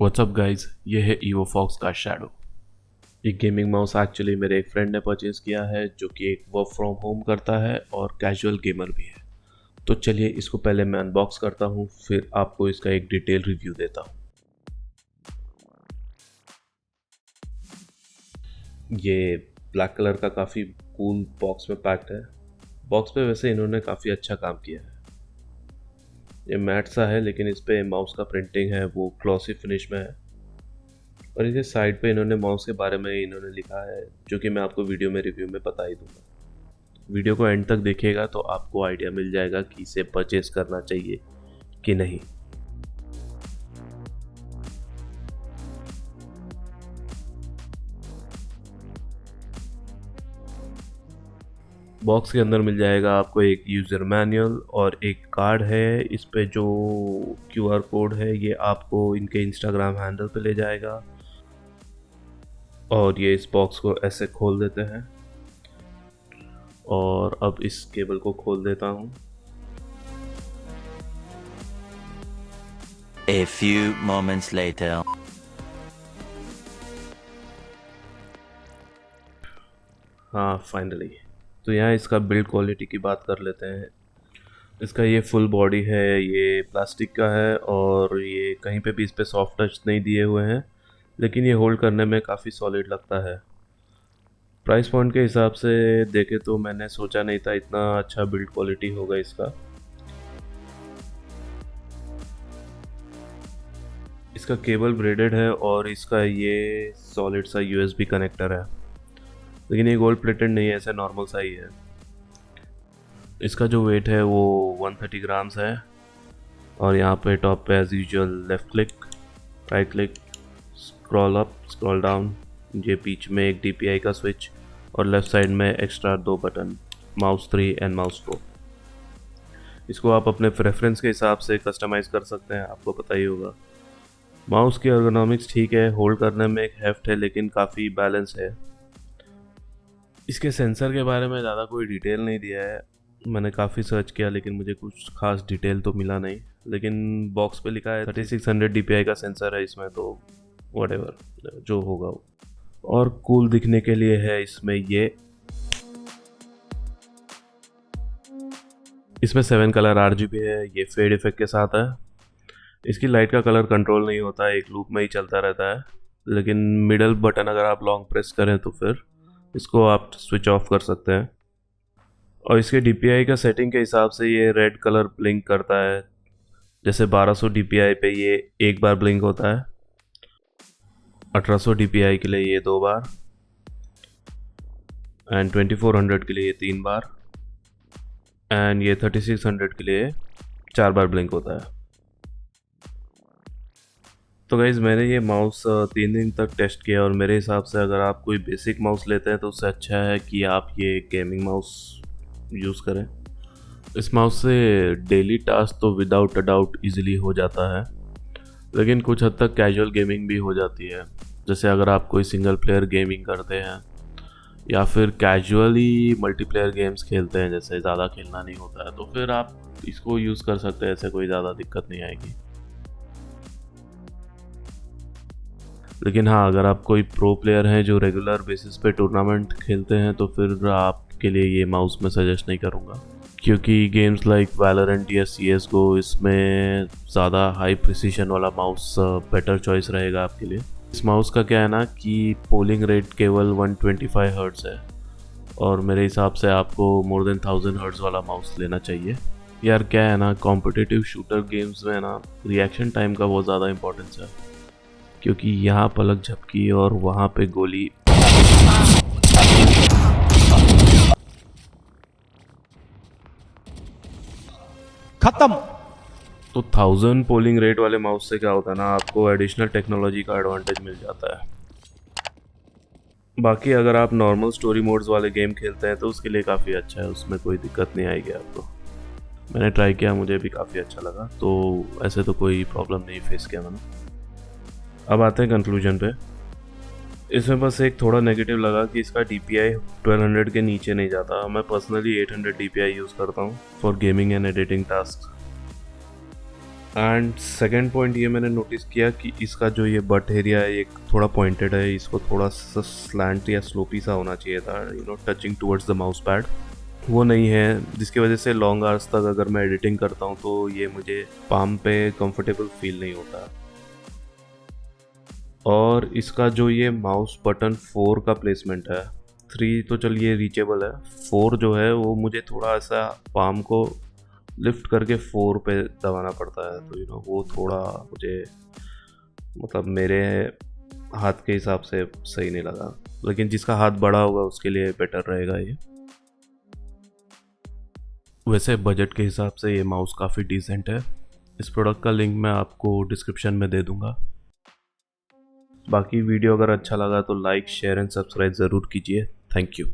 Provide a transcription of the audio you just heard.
What's up guys, ये है evo fox का शैडो। ये गेमिंग माउस एक्चुअली मेरे एक फ्रेंड ने परचेज़ किया है, जो कि एक वर्क फ्रॉम होम करता है और कैजुअल गेमर भी है। तो चलिए इसको पहले मैं अनबॉक्स करता हूँ, फिर आपको इसका एक डिटेल रिव्यू देता हूँ। ये ब्लैक कलर का काफ़ी कूल बॉक्स में पैक्ड है। बॉक्स पे वैसे इन्होंने काफ़ी अच्छा काम किया है। ये मैट सा है, लेकिन इस पे माउस का प्रिंटिंग है वो ग्लॉसी फिनिश में है। और इसके साइड पे इन्होंने माउस के बारे में इन्होंने लिखा है, जो कि मैं आपको वीडियो में रिव्यू में बता ही दूंगा। वीडियो को एंड तक देखिएगा तो आपको आइडिया मिल जाएगा कि इसे परचेज करना चाहिए कि नहीं। बॉक्स के अंदर मिल जाएगा आपको एक यूज़र मैनुअल और एक कार्ड है। इस पे जो क्यूआर कोड है ये आपको इनके इंस्टाग्राम हैंडल पे ले जाएगा। और ये इस बॉक्स को ऐसे खोल देते हैं और अब इस केबल को खोल देता हूँ। A few moments later. हाँ, फाइनली। तो यहाँ इसका बिल्ड क्वालिटी की बात कर लेते हैं। इसका ये फुल बॉडी है, ये प्लास्टिक का है और ये कहीं पे भी इस पे सॉफ्ट टच नहीं दिए हुए हैं, लेकिन ये होल्ड करने में काफ़ी सॉलिड लगता है। प्राइस पॉइंट के हिसाब से देखे तो मैंने सोचा नहीं था इतना अच्छा बिल्ड क्वालिटी होगा इसका। इसका केबल ब्रेडेड है और इसका ये सॉलिड सा यूएसबी कनेक्टर है, लेकिन ये गोल्ड प्लेटेड नहीं है, ऐसे नॉर्मल सा ही है। इसका जो वेट है वो 130 ग्राम्स है। और यहाँ पे टॉप पे as usual left click, right click, scroll up, scroll down, ये बीच में एक DPI का स्विच और लेफ़्ट साइड में extra 2 button, mouse 3 and mouse 4। इसको आप अपने प्रेफरेंस के हिसाब से कस्टमाइज़ कर सकते हैं, आपको पता ही होगा। माउस की एर्गोनॉमिक्स ठीक है, होल्ड करने में एक हेफ्ट है लेकिन काफ़ी बैलेंस है। इसके सेंसर के बारे में ज़्यादा कोई डिटेल नहीं दिया है। मैंने काफ़ी सर्च किया लेकिन मुझे कुछ खास डिटेल तो मिला नहीं, लेकिन बॉक्स पे लिखा है 3600 DPI का सेंसर है इसमें, तो व्हाटएवर जो होगा वो। और कूल दिखने के लिए है इसमें 7 कलर RGB है, ये फेड इफेक्ट के साथ है। इसकी लाइट का कलर कंट्रोल नहीं होता, एक लूप में ही चलता रहता है, लेकिन मिडल बटन अगर आप लॉन्ग प्रेस करें तो फिर इसको आप स्विच ऑफ कर सकते हैं। और इसके DPI का सेटिंग के हिसाब से ये रेड कलर ब्लिंक करता है। जैसे 1200 DPI पे ये एक बार ब्लिंक होता है, 1800 DPI के लिए ये 2 बार, एंड 2400 के लिए ये 3 बार, एंड ये 3600 के लिए 4 बार ब्लिंक होता है। तो गाइज़, मैंने ये माउस 3 दिन तक टेस्ट किया और मेरे हिसाब से अगर आप कोई बेसिक माउस लेते हैं तो उससे अच्छा है कि आप ये गेमिंग माउस यूज़ करें। इस माउस से डेली टास्क तो विदाउट अ डाउट इजीली हो जाता है, लेकिन कुछ हद तक कैजुअल गेमिंग भी हो जाती है। जैसे अगर आप कोई सिंगल प्लेयर गेमिंग करते हैं या फिर कैजुअली मल्टीप्लेयर गेम्स खेलते हैं, जैसे ज़्यादा खेलना नहीं होता है, तो फिर आप इसको यूज़ कर सकते हैं, ऐसे कोई ज़्यादा दिक्कत नहीं आएगी। लेकिन हाँ, अगर आप कोई प्रो प्लेयर हैं जो रेगुलर बेसिस पे टूर्नामेंट खेलते हैं तो फिर आपके लिए ये माउस मैं सजेस्ट नहीं करूँगा, क्योंकि गेम्स लाइक वैलोरेंट या CSGO इसमें ज़्यादा हाई प्रिसीजन वाला माउस बेटर चॉइस रहेगा आपके लिए। इस माउस का क्या है ना कि पोलिंग रेट केवल 125 हर्ट्ज़ है, और मेरे हिसाब से आपको मोर देन 1000 हर्ट्ज़ वाला माउस लेना चाहिए। यार क्या है ना, कॉम्पिटिटिव शूटर गेम्स में ना रिएक्शन टाइम का बहुत ज़्यादा इंपॉर्टेंस है, क्योंकि यहाँ पलक झपकी और वहाँ पे गोली। खत्म। तो 1000 पोलिंग रेट वाले माउस से क्या होता है ना, आपको एडिशनल टेक्नोलॉजी का एडवांटेज मिल जाता है। बाकी अगर आप नॉर्मल स्टोरी मोड्स वाले गेम खेलते हैं तो उसके लिए काफ़ी अच्छा है, उसमें कोई दिक्कत नहीं आएगी आपको। मैंने ट्राई किया, मुझे भी काफ़ी अच्छा लगा, तो ऐसे तो कोई प्रॉब्लम नहीं फेस किया मैंने। अब आते हैं कंक्लूजन पे। इसमें बस एक थोड़ा नेगेटिव लगा कि इसका DPI 1200 के नीचे नहीं जाता। मैं पर्सनली 800 DPI यूज़ करता हूँ for gaming and editing task. And second point ये मैंने नोटिस किया कि इसका जो ये बट एरिया है ये थोड़ा पॉइंटेड है, इसको थोड़ा सा स्लैंट या स्लोपी सा होना चाहिए था, touching towards the mouse pad. वो नहीं है, जिसकी वजह से लॉन्ग आवर्स तक अगर मैं एडिटिंग करता हूँ तो ये मुझे पाम पे कंफर्टेबल फील नहीं होता। और इसका जो ये माउस बटन 4 का प्लेसमेंट है, 3 तो चलिए रीचेबल है, 4 जो है वो मुझे थोड़ा ऐसा पाम को लिफ्ट करके 4 पे दबाना पड़ता है, तो वो थोड़ा मुझे मतलब मेरे हाथ के हिसाब से सही नहीं लगा, लेकिन जिसका हाथ बड़ा होगा उसके लिए बेटर रहेगा ये। वैसे बजट के हिसाब से ये माउस काफ़ी डिसेंट है। इस प्रोडक्ट का लिंक मैं आपको डिस्क्रिप्शन में दे दूंगा। बाकी वीडियो अगर अच्छा लगा तो लाइक, शेयर एंड सब्सक्राइब ज़रूर कीजिए। Thank you.